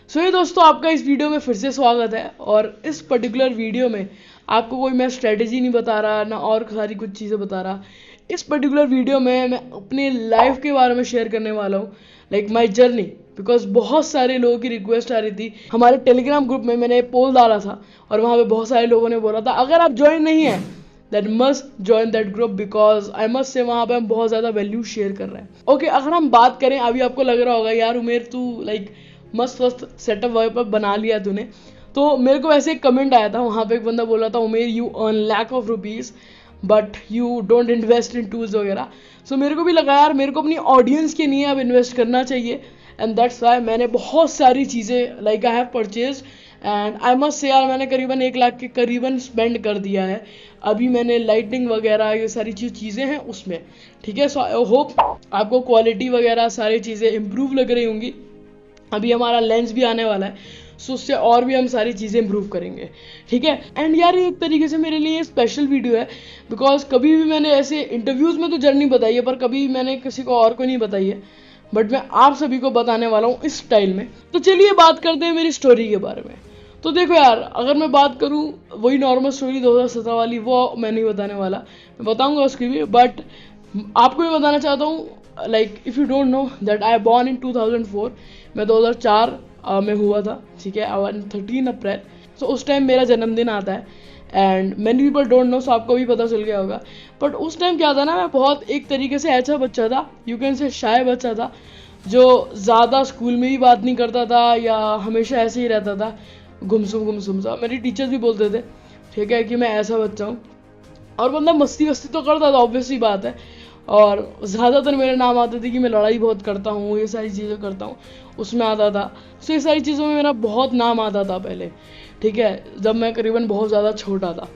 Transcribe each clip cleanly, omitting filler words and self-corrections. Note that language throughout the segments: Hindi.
ये दोस्तों आपका इस वीडियो में फिर से स्वागत है। और इस पर्टिकुलर वीडियो में आपको कोई मैं स्ट्रेटेजी नहीं बता रहा ना और सारी कुछ चीज़ें बता रहा। इस पर्टिकुलर वीडियो में मैं अपने लाइफ के बारे में शेयर करने वाला हूँ, लाइक माई जर्नी। बिकॉज बहुत सारे लोगों की रिक्वेस्ट आ रही थी। हमारे टेलीग्राम ग्रुप में मैंने पोल डाला था और वहाँ पे बहुत सारे लोगों ने बोला था अगर आप ज्वाइन नहीं है that must join that group, because I must say वहाँ पे हम बहुत ज़्यादा वैल्यू शेयर कर रहे हैं। ओके, अगर हम बात करें, अभी आपको लग रहा होगा यार उमेर तू लाइक मस्त मस्त सेटअप वगैरह बना लिया तूने। तो मेरे को ऐसे एक कमेंट आया था, वहाँ पे एक बंदा बोला था उमेर you earn lakh of rupees but you don't invest in tools वगैरह। सो मेरे को भी लगा यार मेरे को अपनी ऑडियंस के लिए अब इन्वेस्ट करना चाहिए, एंड दैट्स वाई मैंने बहुत सारी चीज़ें like I have purchase and I must say यार मैंने करीबन 1 लाख के करीबन स्पेंड कर दिया है। अभी मैंने लाइटिंग वगैरह ये सारी चीज़ें हैं उसमें, ठीक है। सो आई होप आपको क्वालिटी वगैरह सारी चीज़ें इंप्रूव लग रही होंगी। अभी हमारा लेंस भी आने वाला है, सो उससे और भी हम सारी चीज़ें इंप्रूव करेंगे, ठीक है। एंड यार ये एक तरीके से मेरे लिए स्पेशल वीडियो है, बिकॉज कभी भी मैंने ऐसे इंटरव्यूज़ में तो जर्नी बताई है पर कभी मैंने किसी को और को नहीं बताई है, बट मैं आप सभी को बताने वाला हूँ इस स्टाइल में। तो चलिए बात करते हैं मेरी स्टोरी के बारे में। तो देखो यार, अगर मैं बात करूँ वही नॉर्मल स्टोरी 2017 वाली, वो मैं नहीं बताने वाला, मैं बताऊँगा उसकी भी, बट आपको भी बताना चाहता हूँ like if you don't know that I born in 2004। मैं 2004 में हुआ था, ठीक है, 13 अप्रैल। सो उस टाइम मेरा जन्मदिन आता है and many people don't know, so आपको भी पता चल गया होगा। बट उस टाइम क्या था ना, मैं बहुत एक तरीके से ऐसा बच्चा था, यू कैन से शाय बच्चा था, जो ज़्यादा स्कूल में भी बात नहीं करता था या हमेशा ऐसे ही रहता था, गुमसुम सा। मेरी टीचर्स भी बोलते थे, ठीक है, कि मैं ऐसा बच्चा हूँ। और बंदा मस्ती वस्ती तो करता था, ऑब्वियस सी बात है, और ज़्यादातर मेरे नाम आते थे कि मैं लड़ाई बहुत करता हूँ, ये सारी चीज़ें करता हूँ, उसमें आता था। सो ये सारी चीज़ों में मेरा बहुत नाम आता था पहले, ठीक है, जब मैं करीबन बहुत ज़्यादा छोटा था,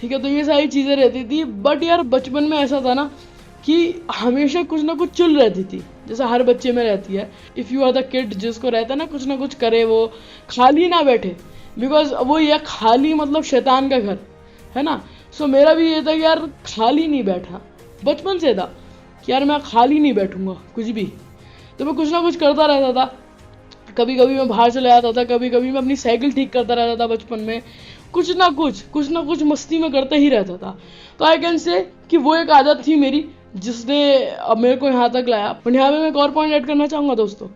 ठीक है। तो ये सारी चीज़ें रहती थी। बट यार बचपन में ऐसा था ना कि हमेशा कुछ ना कुछ चुल रहती थी, जैसे हर बच्चे में रहती है। If you are the kid, जिसको रहता है ना कुछ करे, वो खाली ना बैठे, बिकॉज वो ये खाली मतलब शैतान का घर है ना। सो मेरा भी ये था कि यार खाली नहीं बैठा, बचपन से था कि यार मैं खाली नहीं बैठूंगा कुछ भी, तो मैं कुछ ना कुछ करता रहता था। कभी कभी मैं बाहर चले जाता था, कभी कभी मैं अपनी साइकिल ठीक करता रहता था बचपन में, कुछ ना कुछ मस्ती में करते ही रहता था। तो आई कैन से कि वो एक आदत थी मेरी जिसने अब मेरे को यहाँ तक लाया। पर यहाँ पे मैं एक और पॉइंट ऐड करना चाहूँगा दोस्तों,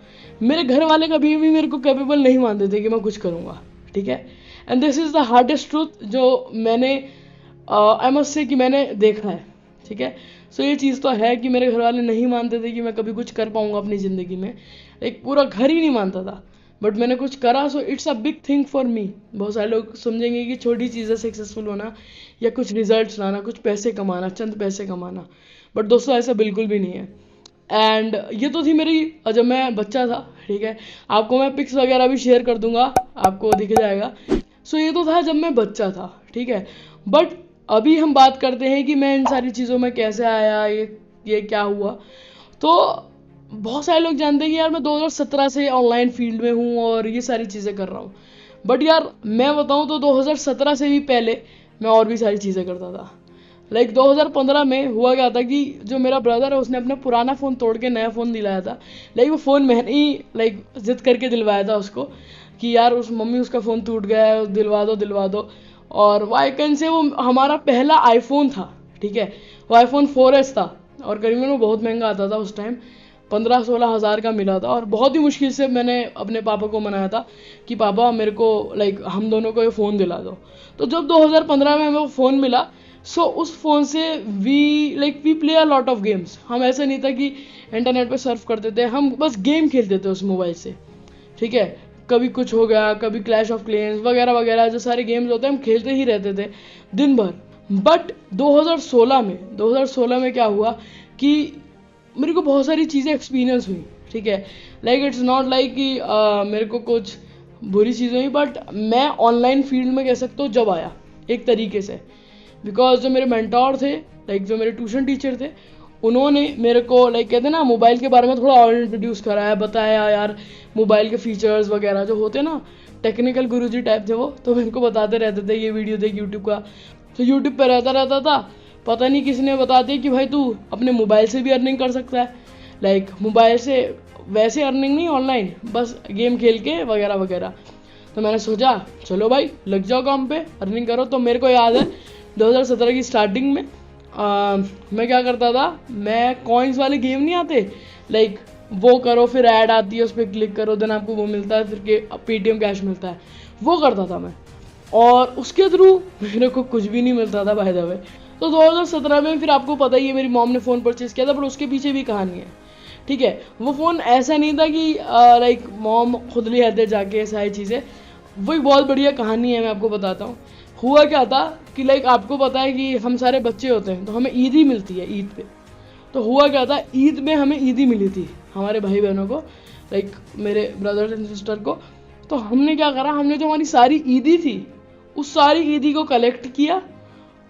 मेरे घर वाले कभी भी मेरे को कैपेबल नहीं मानते थे कि मैं कुछ करूँगा, ठीक है। And this is the hardest truth जो मैंने आई मस्ट से कि मैंने देखा है, ठीक है। सो ये चीज़ तो है कि मेरे घर वाले नहीं मानते थे कि मैं कभी कुछ कर पाऊँगा अपनी ज़िंदगी में, एक पूरा घर ही नहीं मानता था, बट मैंने कुछ करा। So it's a big thing for me. बहुत सारे लोग समझेंगे कि छोटी चीज़ है सक्सेसफुल होना या कुछ रिजल्ट्स लाना, कुछ पैसे कमाना, चंद पैसे कमाना, बट दोस्तों ऐसा बिल्कुल भी नहीं है। एंड ये तो थी मेरी जब मैं बच्चा था, ठीक है। आपको मैं पिक्स वगैरह भी शेयर कर दूंगा, आपको दिख जाएगा। सो ये तो था जब मैं बच्चा था, ठीक है। बट अभी हम बात करते हैं कि मैं इन सारी चीज़ों में कैसे आया, ये क्या हुआ। तो बहुत सारे लोग जानते हैं कि यार मैं 2017 से ऑनलाइन फील्ड में हूँ और ये सारी चीज़ें कर रहा हूँ, बट यार मैं बताऊँ तो 2017 से भी पहले मैं और भी सारी चीज़ें करता था। लाइक 2015 में हुआ क्या था कि जो मेरा ब्रदर है उसने अपना पुराना फ़ोन तोड़ के नया फ़ोन दिलाया था। लाइक वो फ़ोन मैंने ही लाइक जिद करके दिलवाया था उसको कि यार उस मम्मी उसका फ़ोन टूट गया है, दिलवा दो। और वो आइकन से वो हमारा पहला आईफोन था, ठीक है। वो आईफोन 4S था और करीबन वो बहुत महंगा आता था उस टाइम, 15-16 हज़ार का मिला था। और बहुत ही मुश्किल से मैंने अपने पापा को मनाया था कि पापा मेरे को लाइक हम दोनों को ये फ़ोन दिला दो। तो जब 2015 में हमें वो फ़ोन मिला, सो उस फ़ोन से we play a lot of games. हम ऐसा नहीं था कि इंटरनेट पे सर्फ करते थे, हम बस गेम खेलते थे उस मोबाइल से, ठीक है। कभी कुछ हो गया, कभी क्लैश ऑफ क्लेन्स वगैरह वगैरह जो सारे गेम्स होते हैं हम खेलते ही रहते थे दिन भर। बट 2016 में क्या हुआ कि मेरे को बहुत सारी चीज़ें एक्सपीरियंस हुई, ठीक है। लाइक इट्स नॉट लाइक कि मेरे को कुछ बुरी चीज़ें हुई, बट मैं ऑनलाइन फील्ड में कह सकता हूँ जब आया एक तरीके से, बिकॉज जो मेरे मेंटोर थे, लाइक जो मेरे ट्यूशन टीचर थे, उन्होंने मेरे को लाइक कहते हैं ना मोबाइल के बारे में थोड़ा और इंट्रोड्यूस कराया, बताया यार मोबाइल के फीचर्स वगैरह जो होते हैं ना, टेक्निकल गुरुजी टाइप थे वो। तो मेरे को बताते रहते थे, ये वीडियो देख यूट्यूब का, तो यूट्यूब पे रहता था। पता नहीं किसी ने बता दिया कि भाई तू अपने मोबाइल से भी अर्निंग कर सकता है, लाइक मोबाइल से वैसे अर्निंग नहीं, ऑनलाइन, बस गेम खेल के वगैरह वगैरह। तो मैंने सोचा चलो भाई लग जाओ काम पे, अर्निंग करो। तो मेरे को याद है 2017 की स्टार्टिंग में मैं क्या करता था, मैं कॉइन्स वाले गेम नहीं आते, लाइक वो करो फिर ऐड आती है, उस पर क्लिक करो, देन आपको वो मिलता है, फिर के पेटीएम कैश मिलता है, वो करता था मैं। और उसके थ्रू मेरे को कुछ भी नहीं मिलता था बाय द वे। तो 2017 में फिर आपको पता ही है मेरी मॉम ने फ़ोन परचेज़ किया था, पर उसके पीछे भी कहानी है, ठीक है। वो फ़ोन ऐसा नहीं था कि लाइक मॉम खुद ले आते जाके सारी चीज़ें, वो एक बहुत बढ़िया कहानी है, मैं आपको बताता हूँ। हुआ क्या था कि लाइक आपको पता है कि हम सारे बच्चे होते हैं तो हमें ईद ही मिलती है ईद पे। तो हुआ क्या था, ईद में हमें ईदी मिली थी हमारे भाई बहनों को, लाइक मेरे ब्रदर्स एंड सिस्टर को। तो हमने क्या करा, हमने जो हमारी सारी ईदी थी उस सारी ईदी को कलेक्ट किया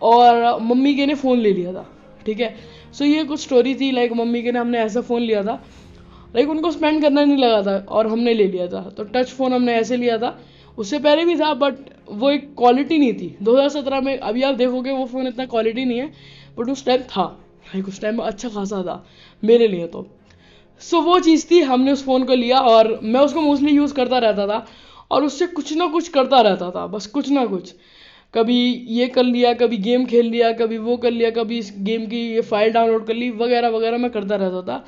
और मम्मी के ने फ़ोन ले लिया था, ठीक है। सो ये कुछ स्टोरी थी, लाइक मम्मी के ने हमने ऐसा फ़ोन लिया था, लाइक उनको स्पेंड करना नहीं लगा था और हमने ले लिया था। तो टच फ़ोन हमने ऐसे लिया था, उससे पहले भी था बट वो एक क्वालिटी नहीं थी 2017 में। अभी आप देखोगे वो फ़ोन इतना क्वालिटी नहीं है, बट उस टाइम था, लाइक उस टाइम अच्छा खासा था मेरे लिए। तो सो वो चीज़ थी, हमने उस फ़ोन को लिया और मैं उसको मोस्टली यूज़ करता रहता था और उससे कुछ ना कुछ करता रहता था, बस कुछ ना कुछ। कभी ये कर लिया, कभी गेम खेल लिया, कभी वो कर लिया, कभी इस गेम की ये फाइल डाउनलोड कर ली, वगैरह वगैरह मैं करता रहता था।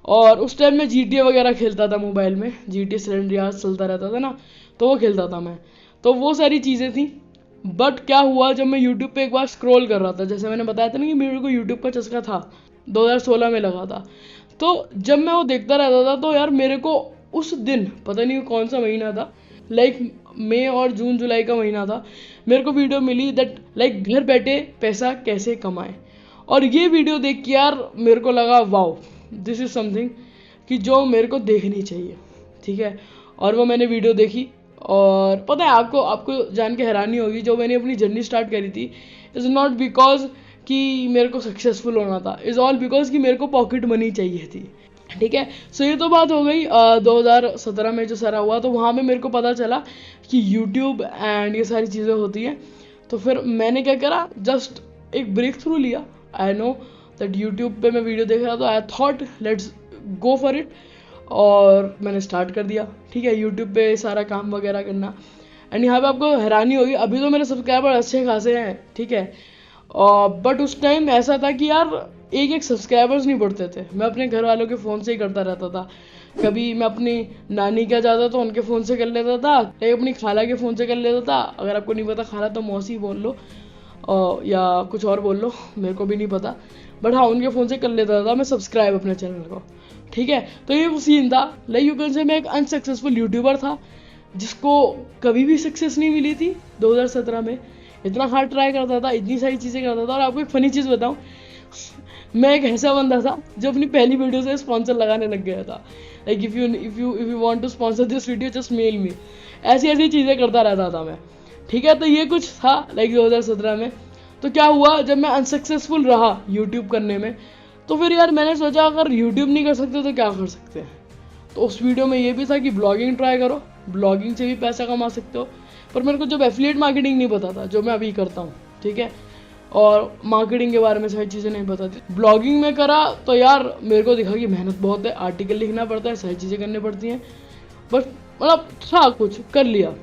और उस टाइम में GTA वगैरह खेलता था मोबाइल में, GTA सैन एंड्रियास चलता रहता था ना, तो वो खेलता था मैं। तो वो सारी चीज़ें थी। बट क्या हुआ, जब मैं यूट्यूब पे एक बार स्क्रॉल कर रहा था, जैसे मैंने बताया था ना कि मेरे को यूट्यूब का चस्का था, 2016 में लगा था। तो जब मैं वो देखता रहता था तो यार मेरे को उस दिन पता नहीं कौन सा महीना था, लाइक मई और जून जुलाई का महीना था, मेरे को वीडियो मिली दैट लाइक घर बैठे पैसा कैसे कमाएं। और ये वीडियो देख के यार मेरे को लगा वाओ, दिस इज़ समथिंग कि जो मेरे को देखनी चाहिए, ठीक है। और वो मैंने वीडियो देखी और पता है आपको आपको जान के हैरानी होगी, जो मैंने अपनी जर्नी स्टार्ट करी थी इज़ नॉट बिकॉज कि मेरे को सक्सेसफुल होना था, इज़ ऑल बिकॉज कि मेरे को पॉकेट मनी चाहिए थी, ठीक है। सो ये तो बात हो गई 2017 में जो सारा हुआ, तो वहाँ पे मेरे को पता चला कि यूट्यूब एंड ये सारी चीज़ें होती हैं। तो फिर मैंने क्या करा, जस्ट एक ब्रेक थ्रू लिया। आई नो दैट यूट्यूब पे मैं वीडियो देख रहा था, I thought let's go for it, और मैंने स्टार्ट कर दिया, ठीक है, यूट्यूब पे सारा काम वगैरह करना। एंड यहाँ पे आपको हैरानी होगी, अभी तो मेरे सब्सक्राइबर अच्छे खासे हैं, ठीक है। बट उस टाइम ऐसा था कि यार एक एक सब्सक्राइबर्स नहीं बढ़ते थे। मैं अपने घर वालों के फ़ोन से ही करता रहता था, कभी मैं अपनी नानी के जाता तो उनके फ़ोन से कर लेता था, कभी अपनी खाला के फ़ोन से कर लेता था। अगर आपको नहीं पता खाला तो मौसी बोल लो या कुछ और बोल लो, मेरे को भी नहीं पता, बट हाँ उनके फ़ोन से कर लेता था मैं सब्सक्राइब अपने चैनल को, ठीक है। तो ये सीन था, लाइक यू कैन से मैं एक अनसक्सेसफुल यूट्यूबर था जिसको कभी भी सक्सेस नहीं मिली थी 2017 में। इतना हार्ड ट्राई करता था, इतनी सारी चीज़ें करता था। और आपको एक फ़नी चीज़ बताऊँ, मैं एक ऐसा बंदा था जो अपनी पहली वीडियो से स्पॉन्सर लगाने लग गया था, like if you want to sponsor this video just mail me, ऐसी ऐसी चीज़ें करता रहता था मैं, ठीक है। तो ये कुछ था लाइक 2017 में। तो क्या हुआ, जब मैं अनसक्सेसफुल रहा यूट्यूब करने में, तो फिर यार मैंने सोचा अगर यूट्यूब नहीं कर सकते तो क्या कर सकते हैं। तो उस वीडियो में ये भी था कि ब्लॉगिंग ट्राई करो, ब्लॉगिंग से भी पैसा कमा सकते हो। पर मेरे को जब एफिलिएट मार्केटिंग नहीं पता था, जो मैं अभी करता हूँ, ठीक है, और मार्केटिंग के बारे में सारी चीज़ें नहीं पता थी। ब्लॉगिंग में करा तो यार मेरे को दिखा कि मेहनत बहुत है, आर्टिकल लिखना पड़ता है, सारी चीज़ें करनी पड़ती हैं, बस मतलब था कुछ कर लिया,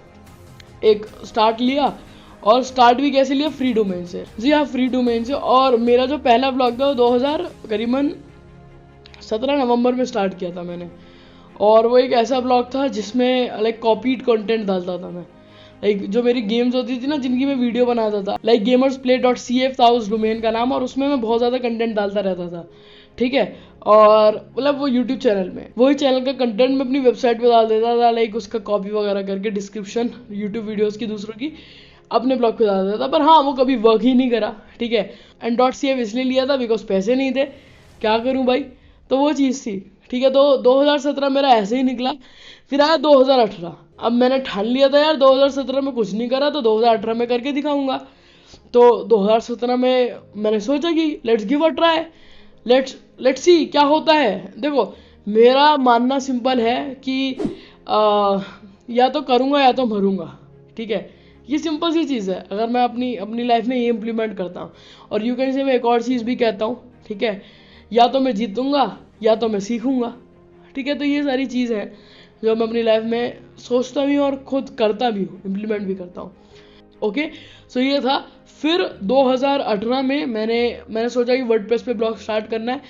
एक स्टार्ट लिया। और स्टार्ट भी कैसे लिया, फ्री डोमेन से, जी हाँ फ्री डोमेन से। और मेरा जो पहला ब्लॉग था वो 2000 करीबन 17 नवंबर में स्टार्ट किया था मैंने। और वो एक ऐसा ब्लॉग था जिसमें लाइक कॉपीड कंटेंट डालता था मैं, लाइक जो मेरी गेम्स होती थी ना जिनकी मैं वीडियो बनाता था, लाइक gamersplay.cf था उस डोमेन का नाम, और उसमें मैं बहुत ज़्यादा कंटेंट डालता रहता था, ठीक है। और मतलब वो यूट्यूब चैनल में, वही चैनल का कंटेंट मैं अपनी वेबसाइट पे डाल देता था, लाइक उसका कॉपी वगैरह करके डिस्क्रिप्शन यूट्यूब वीडियोज़ की दूसरों की अपने ब्लॉग पे डाल देता था। पर हाँ वो कभी वर्क ही नहीं करा, ठीक है। एंड .cf इसलिए लिया था बिकॉज पैसे नहीं थे, क्या करूँ भाई, तो वो चीज़ थी, ठीक है। तो 2017 मेरा ऐसे ही निकला। फिर आया 2018, अब मैंने ठान लिया था यार 2017 में कुछ नहीं करा तो 2018 में करके दिखाऊंगा। तो 2017 में मैंने सोचा कि let's give a try, let's see क्या होता है। देखो मेरा मानना सिंपल है कि या तो करूँगा या तो मरूंगा, ठीक है, ये सिंपल सी चीज़ है। अगर मैं अपनी अपनी लाइफ में ये इम्प्लीमेंट करता हूँ, और यू कैन से मैं एक और चीज़ भी कहता हूँ, ठीक है, या तो मैं जीतूंगा या तो मैं सीखूंगा, ठीक है। तो ये सारी चीज़ है जो मैं अपनी लाइफ में सोचता भी हूँ और खुद करता भी हूँ, इम्प्लीमेंट भी करता हूँ। ओके, सो ये था। फिर 2018 में मैंने सोचा कि वर्डप्रेस पे ब्लॉग स्टार्ट करना है।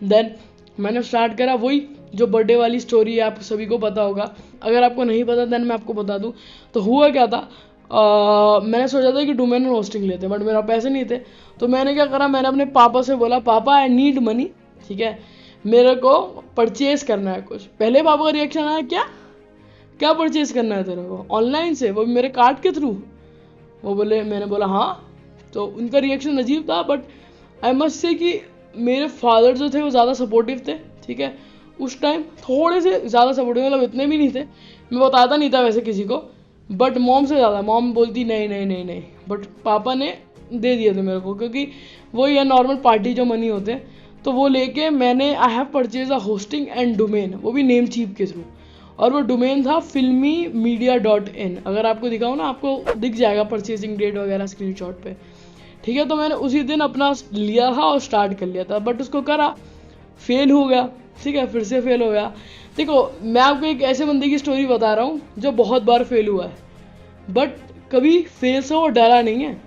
देन मैंने स्टार्ट करा, वही जो बर्थडे वाली स्टोरी है, आप सभी को पता होगा। अगर आपको नहीं पता देन मैं आपको बता दूं। तो हुआ क्या था, मैंने सोचा था कि डोमेन होस्टिंग लेते, बट मेरा पैसे नहीं थे। तो मैंने क्या करा, मैंने अपने पापा से बोला, पापा आई नीड मनी, ठीक है, मेरे को परचेज करना है कुछ। पहले पापा का रिएक्शन आया, क्या क्या परचेज करना है तेरे को ऑनलाइन से, वो भी मेरे कार्ड के थ्रू। वो बोले, मैंने बोला हाँ। तो उनका रिएक्शन अजीब था, बट आई मस्ट से कि मेरे फादर जो थे वो ज़्यादा सपोर्टिव थे, ठीक है। उस टाइम थोड़े से ज़्यादा सपोर्टिव, मतलब इतने भी नहीं थे, मैं बताता नहीं था वैसे किसी को, बट मॉम से ज़्यादा। मॉम बोलती नहीं नहीं नहीं नहीं, बट पापा ने दे दिए थे मेरे को, क्योंकि वो ये नॉर्मल पार्टी जो मनी होते हैं। तो वो लेके मैंने I have purchase a hosting and domain, वो भी नेम चीप के थ्रू। और वो डोमेन था filmymedia.in। अगर आपको दिखाऊँ ना, आपको दिख जाएगा परचेजिंग डेट वगैरह स्क्रीनशॉट पे, ठीक है। तो मैंने उसी दिन अपना लिया था और स्टार्ट कर लिया था, बट उसको करा, फेल हो गया, ठीक है, फिर से फेल हो गया। देखो, मैं आपको एक ऐसे बंदे की स्टोरी बता रहा हूँ जो बहुत बार फेल हुआ है, बट कभी फेल से वो डरा नहीं है।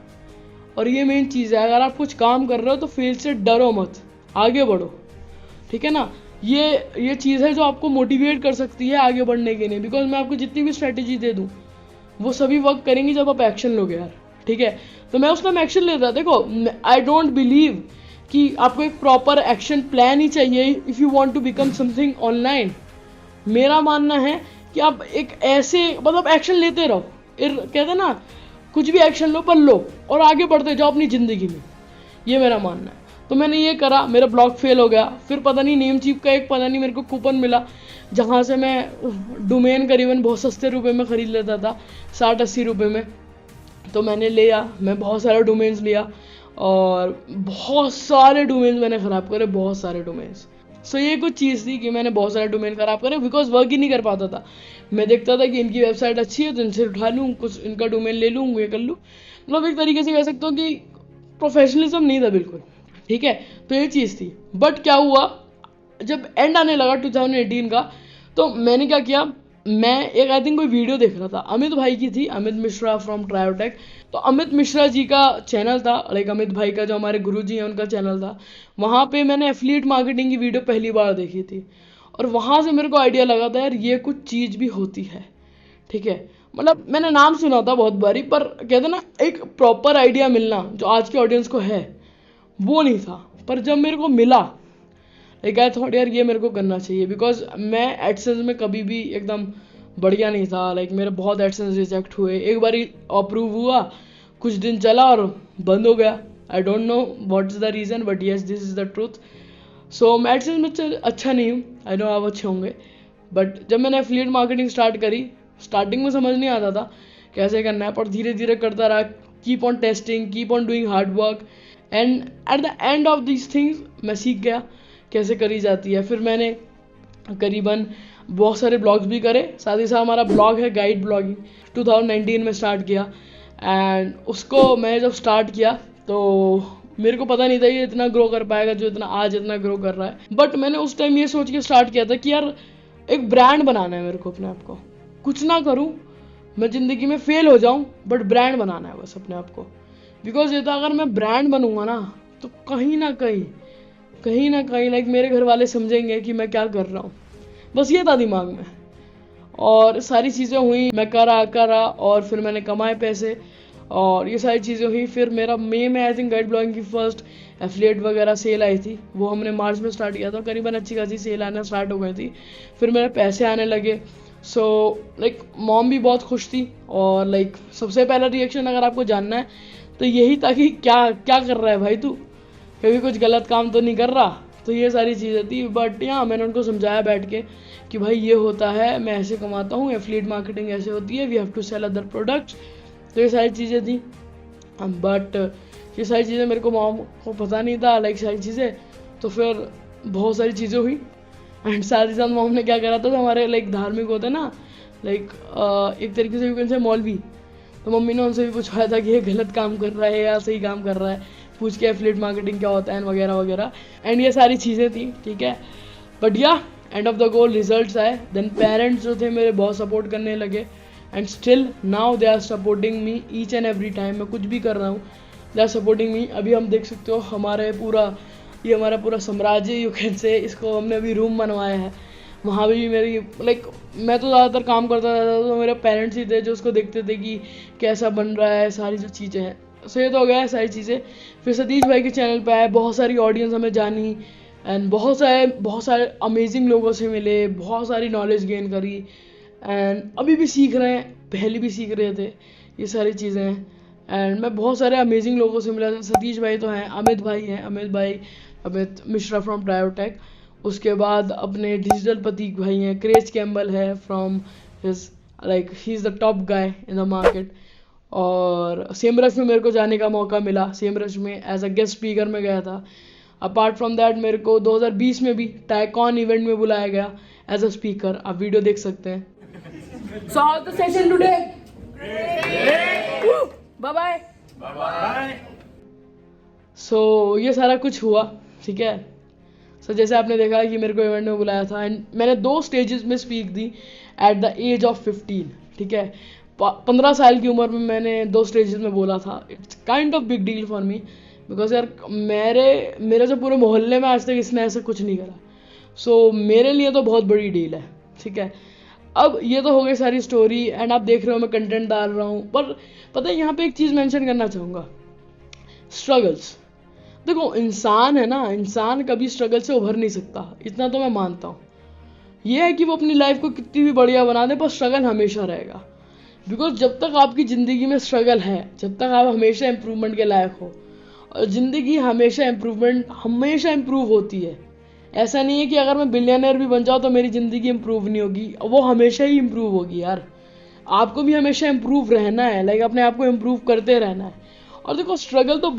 और ये मेन चीज़ है, अगर आप कुछ काम कर रहे हो तो फेल से डरो मत, आगे बढ़ो, ठीक है ना। ये चीज़ है जो आपको मोटिवेट कर सकती है आगे बढ़ने के लिए। बिकॉज मैं आपको जितनी भी स्ट्रेटेजी दे दूँ, वो सभी वर्क करेंगी जब आप एक्शन लोगे यार, ठीक है। तो मैं उस टाइम एक्शन लेता। देखो, आई डोंट बिलीव कि आपको एक प्रॉपर एक्शन प्लान ही चाहिए if you want to become something online. मेरा मानना है कि आप एक ऐसे, मतलब एक्शन लेते रहो, कहते हैं ना, कुछ भी एक्शन लो पर लो, और आगे बढ़ते जाओ अपनी ज़िंदगी में, ये मेरा मानना है। तो मैंने ये करा, मेरा ब्लॉग फेल हो गया। फिर पता नहीं नेम चीप का एक, पता नहीं मेरे को कूपन मिला, जहाँ से मैं डोमेन करीबन बहुत सस्ते रुपए में ख़रीद लेता था, 60-80 रुपये में। तो मैंने लिया, मैं बहुत सारे डोमेन्स लिया, और बहुत सारे डोमेन्स मैंने ख़राब करे, बहुत सारे डोमेन्स। सो ये कुछ चीज़ थी कि मैंने बहुत सारे डोमेन ख़राब करे, बिकॉज वर्क ही नहीं कर पाता था। मैं देखता था कि इनकी वेबसाइट अच्छी है तो इनसे उठा लूँ, कुछ इनका डोमेन ले लूँ, ये कर लूँ। मतलब एक तरीके से कह सकता हूँ कि प्रोफेशनलिज्म नहीं था बिल्कुल, ठीक है। तो ये चीज़ थी। बट क्या हुआ, जब एंड आने लगा 2018 का, तो मैंने क्या किया, मैं एक आई थिंक कोई वीडियो देख रहा था, अमित भाई की थी, अमित मिश्रा फ्रॉम ट्रायोटेक। तो अमित मिश्रा जी का चैनल था, लाइक अमित भाई का जो हमारे गुरुजी हैं उनका चैनल था। वहाँ पे मैंने एफिलिएट मार्केटिंग की वीडियो पहली बार देखी थी, और वहाँ से मेरे को आइडिया लगा था यार ये कुछ चीज़ भी होती है, ठीक है। मतलब मैंने नाम सुना था बहुत बारी, पर कहते ना एक प्रॉपर आइडिया मिलना जो आज के ऑडियंस को है, वो नहीं था। पर जब मेरे को मिला, लाइक आई थॉट यार ये मेरे को करना चाहिए। बिकॉज मैं एडसेंस में कभी भी एकदम बढ़िया नहीं था, लाइक मेरे बहुत एडसेंस रिजेक्ट हुए। एक बार अप्रूव हुआ, कुछ दिन चला और बंद हो गया। I don't know what is the reason, but yes this is the truth. So मैं एडसेंस में अच्छा नहीं हूँ, आई नो आप अच्छे होंगे। बट जब मैंने एफिलिएट मार्केटिंग स्टार्ट करी, स्टार्टिंग में समझ नहीं आता था कैसे करना है, पर धीरे धीरे करता रहा, keep on testing, keep on doing hard work, and at the end of this things मैं सीख गया कैसे करी जाती है। फिर मैंने करीबन बहुत सारे ब्लॉग्स भी करे, साथ ही साथ हमारा ब्लॉग है गाइड ब्लॉगिंग, 2019 में स्टार्ट किया। एंड उसको मैंने जब स्टार्ट किया तो मेरे को पता नहीं था ये इतना ग्रो कर पाएगा जो आज इतना ग्रो कर रहा है। बट मैंने उस टाइम ये सोच के स्टार्ट किया था कि यार एक ब्रांड बनाना है मेरे को अपने आप को, कुछ ना करूँ मैं ज़िंदगी में फेल हो जाऊँ, बट ब्रांड बनाना है बस अपने आप को। बिकॉज ये था, अगर मैं ब्रांड बनूंगा ना तो कहीं ना कहीं लाइक मेरे घर वाले समझेंगे कि मैं क्या कर रहा हूँ, बस ये था दिमाग में। और सारी चीज़ें हुई, मैं करा और फिर मैंने कमाए पैसे, और ये सारी चीज़ें हुई। फिर मेरा मई में आई थिंक गाइड ब्लॉगिंग की फर्स्ट एफिलिएट वगैरह सेल आई थी, वो हमने मार्च में स्टार्ट किया था, करीबन अच्छी खासी सेल आना स्टार्ट हो गई थी। फिर मेरे पैसे आने लगे। सो लाइक मॉम भी बहुत खुश थी, और लाइक सबसे पहला रिएक्शन अगर आपको जानना है तो यही था कि क्या क्या कर रहा है भाई तू, कभी कुछ गलत काम तो नहीं कर रहा। तो ये सारी चीज़ें थी। बट यहाँ मैंने उनको समझाया बैठ के कि भाई ये होता है, मैं ऐसे कमाता हूँ, एफिलिएट मार्केटिंग ऐसे होती है, we have to sell other products. तो ये सारी चीज़ें थी। बट ये सारी चीज़ें मेरे को मॉम को पता नहीं था, लाइक सारी चीज़ें। तो फिर बहुत सारी चीज़ें हुई, एंड साथ ही साथ मॉम ने क्या करा था, तो हमारे लाइक धार्मिक होते ना, लाइक एक तरीके से यू कैन से मौलवी। तो मम्मी ने उनसे भी पूछाया था कि ये गलत काम कर रहा है या सही काम कर रहा है, पूछ के एफिलिएट मार्केटिंग क्या होता है वगैरह वगैरह। एंड ये सारी चीज़ें थी, ठीक है। बट या end of the goal results आए, देन पेरेंट्स जो थे मेरे बहुत सपोर्ट करने लगे, and still now they are supporting me each and every time. मैं कुछ भी कर रहा हूँ, दे आर सपोर्टिंग मी। अभी हम देख सकते हो हमारा पूरा साम्राज्य यू कैन से, इसको हमने अभी रूम बनवाया है। वहाँ भी मेरी मैं तो ज़्यादातर काम करता रहता था, तो मेरे पेरेंट्स ही थे जो उसको देखते थे कि कैसा बन रहा है, सारी जो चीज़ें हैं। सो ये तो हो गया है सारी चीज़ें। फिर सतीश भाई के चैनल पे आए, बहुत सारी ऑडियंस हमें जानी, एंड बहुत सारे अमेजिंग लोगों से मिले, बहुत सारी नॉलेज गेन करी, एंड अभी भी सीख रहे हैं, पहले भी सीख रहे थे ये सारी चीज़ें। एंड मैं बहुत सारे अमेजिंग लोगों से मिला। सतीश भाई तो हैं, अमित मिश्रा फ्रॉम ट्रायोटेक, उसके बाद अपने डिजिटल प्रतीक भाई हैं, क्रेज कैम्बल है from his he is the top guy in the market. और सेमरश में मेरे को जाने का मौका मिला, सेमरश में एज अ गेस्ट स्पीकर में गया था। अपार्ट फ्रॉम दैट मेरे को 2020 में भी टाइकॉन इवेंट में बुलाया गया एज अ स्पीकर, आप वीडियो देख सकते हैं। So how the session today, bye bye. So ये सारा कुछ हुआ, ठीक है। सो जैसे आपने देखा कि मेरे को इवेंट में बुलाया था, एंड मैंने 2 स्टेजेस में स्पीक दी एट द एज ऑफ 15, ठीक है। 15 साल की उम्र में मैंने 2 स्टेजेस में बोला था। It's kind of big deal for me, because यार मेरे जो पूरे मोहल्ले में आज तक इसने ऐसा कुछ नहीं करा। सो मेरे लिए तो बहुत बड़ी डील है, ठीक है। अब ये तो हो गई सारी स्टोरी, एंड आप देख रहे हो मैं कंटेंट डाल रहा हूँ, पर पता है यहाँ पे एक चीज़ मेंशन करना चाहूँगा, स्ट्रगल्स। देखो इंसान है ना, इंसान कभी स्ट्रगल से उभर नहीं सकता, इतना तो मैं मानता हूँ। ये है कि वो अपनी लाइफ को कितनी भी बढ़िया बना दे, पर स्ट्रगल हमेशा रहेगा। बिकॉज जब तक आपकी ज़िंदगी में स्ट्रगल है, जब तक आप हमेशा इम्प्रूवमेंट के लायक हो, और ज़िंदगी हमेशा इम्प्रूव होती है। ऐसा नहीं है कि अगर मैं बिलियनर भी बन जाऊँ तो मेरी ज़िंदगी इम्प्रूव नहीं होगी, वो हमेशा ही इम्प्रूव होगी यार। आपको भी हमेशा इम्प्रूव रहना है, अपने आप को इम्प्रूव करते रहना है। और देखो स्ट्रगल तो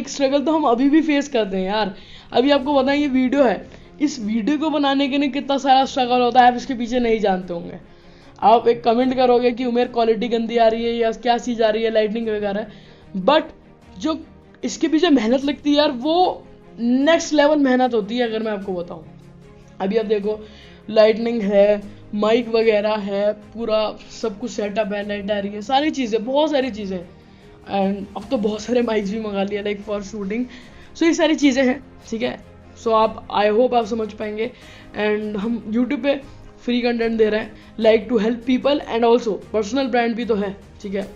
स्ट्रगल तो हम अभी भी फेस करते हैं यार। अभी आपको बताएं, ये वीडियो है, इस वीडियो को बनाने के लिए कितना सारा स्ट्रगल होता है, आप इसके पीछे नहीं जानते होंगे। आप एक कमेंट करोगे कि उमेर क्वालिटी गंदी आ रही है या क्या चीज़ आ रही है, लाइटनिंग वगैरह, बट जो इसके पीछे मेहनत लगती है यार, वो नेक्स्ट लेवल मेहनत होती है। अगर मैं आपको बताऊँ, अभी आप देखो लाइटनिंग है, माइक वगैरह है, पूरा सब कुछ सेटअप है, लाइट आ रही है, सारी चीज़ें, बहुत सारी चीज़ें, एंड अब तो बहुत सारे माइक्स भी मंगा लिया फॉर शूटिंग। सो ये सारी चीज़ें हैं, ठीक है। सो आप आई होप आप समझ पाएंगे। एंड हम यूट्यूब पे फ्री कंटेंट दे रहे हैं, to help people, and also personal brand भी तो है, ठीक है।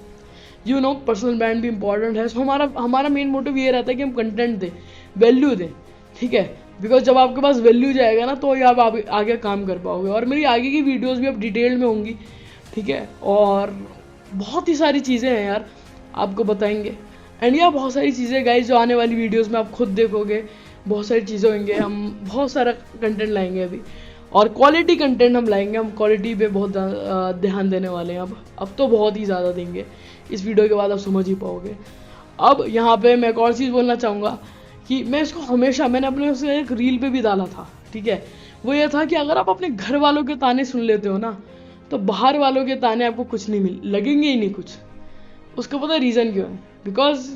पर्सनल ब्रांड भी इंपॉर्टेंट है। सो हमारा मेन मोटिव ये रहता है कि हम कंटेंट दें, वैल्यू दें, ठीक है। बिकॉज जब आपके पास वैल्यू जाएगा ना, तो ही आप आगे काम कर पाओगे। और मेरी आगे की वीडियोज़ भी अब डिटेल में होंगी, ठीक है। और बहुत ही सारी चीज़ें हैं यार, आपको बताएंगे। एंड यह बहुत सारी चीज़ें गाइस जो आने वाली वीडियोस में आप खुद देखोगे, बहुत सारी चीज़ें होंगे। हम बहुत सारा कंटेंट लाएंगे अभी, और क्वालिटी कंटेंट हम लाएंगे। हम क्वालिटी पे बहुत ध्यान देने वाले हैं अब तो बहुत ही ज़्यादा देंगे। इस वीडियो के बाद आप समझ ही पाओगे। अब यहाँ पे मैं एक और चीज़ बोलना चाहूँगा कि मैंने अपने उससे एक रील पे भी डाला था, ठीक है। वो ये था कि अगर आप अपने घर वालों के ताने सुन लेते हो ना, तो बाहर वालों के ताने आपको कुछ नहीं लगेंगे ही नहीं कुछ। उसका पता रीज़न क्यों है? बिकॉज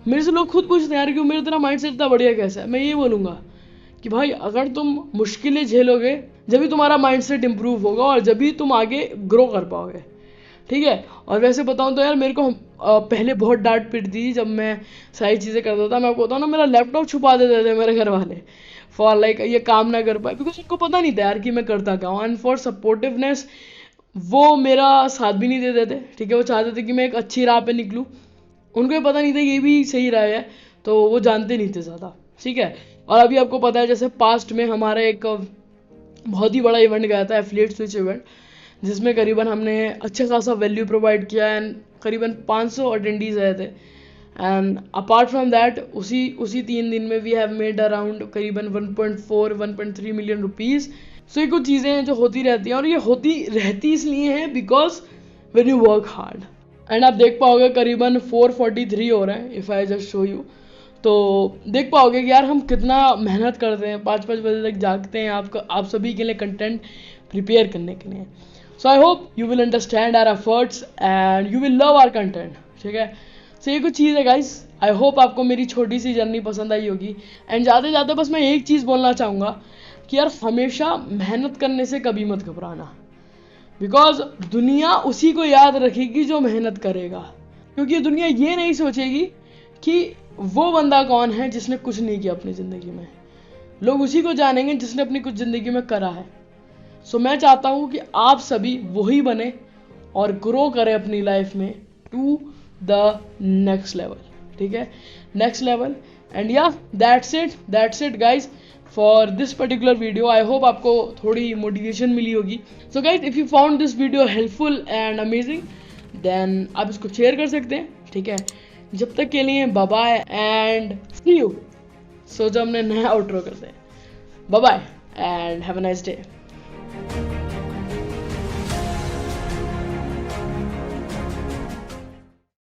मेरे से लोग खुद पूछते हैं यार कि मेरा तेरा माइंडसेट इतना बढ़िया कैसा है। मैं ये बोलूँगा कि भाई अगर तुम मुश्किलें झेलोगे, जब भी तुम्हारा माइंडसेट इंप्रूव होगा और जब भी तुम आगे ग्रो कर पाओगे, ठीक है। और वैसे बताऊँ तो यार मेरे को पहले बहुत डांट पीटती थी जब मैं सारी चीज़ें करता था। मैं आपको बताऊँ ना, मेरा लैपटॉप छुपा देते थे मेरे घर वाले, फॉर ये काम ना कर पाए, बिकॉज उनको पता नहीं था यार कि मैं करता क्या हूँ। एंड फॉर सपोर्टिवनेस वो मेरा साथ भी नहीं देते थे, ठीक है। वो चाहते थे कि मैं एक अच्छी राह पे निकलूँ, उनको ये पता नहीं था ये भी सही राह है, तो वो जानते नहीं थे ज़्यादा, ठीक है। और अभी आपको पता है जैसे पास्ट में हमारा एक बहुत ही बड़ा इवेंट गया था, एफिलिएट स्विच इवेंट, जिसमें करीबन हमने अच्छा खासा वैल्यू प्रोवाइड किया, एंड करीबन 500 अटेंडीज़ आए थे। एंड अपार्ट फ्रॉम दैट उसी 3 दिन में वी हैव मेड अराउंड करीबन 1.3 मिलियन रुपीज़। सो ये कुछ चीज़ें जो होती रहती हैं, और ये होती रहती इसलिए हैं because when you work hard. And आप देख पाओगे करीबन 4:43 हो रहे हैं, if I just show you, तो देख पाओगे कि यार हम कितना मेहनत करते हैं, 5 बजे तक जागते हैं आप सभी के लिए कंटेंट प्रिपेयर करने के लिए। So I hope you will understand our efforts and you will love our content, ठीक है। सो ये कुछ चीज़ है गाइस, आई होप आपको मेरी छोटी सी जर्नी पसंद आई होगी। एंड जाते जाते बस मैं एक चीज़ बोलना चाहूँगा कि यार हमेशा मेहनत करने से कभी मत घबराना, बिकॉज दुनिया उसी को याद रखेगी जो मेहनत करेगा। क्योंकि दुनिया ये नहीं सोचेगी कि वो बंदा कौन है जिसने कुछ नहीं किया अपनी ज़िंदगी में, लोग उसी को जानेंगे जिसने अपनी कुछ ज़िंदगी में करा है। सो मैं चाहता हूँ कि आप सभी वही बने और ग्रो करें अपनी लाइफ में टू द नेक्स्ट लेवल, ठीक है, नेक्स्ट लेवल। एंड या that's it guys for this particular video. I hope आपको थोड़ी मोटिवेशन मिली होगी। So guys, if you found this video helpful and amazing then आप इसको शेयर कर सकते हैं, ठीक है। जब तक के लिए bye bye and see you. So जब हमने नया आउटरो करते हैं, bye bye and have a nice day.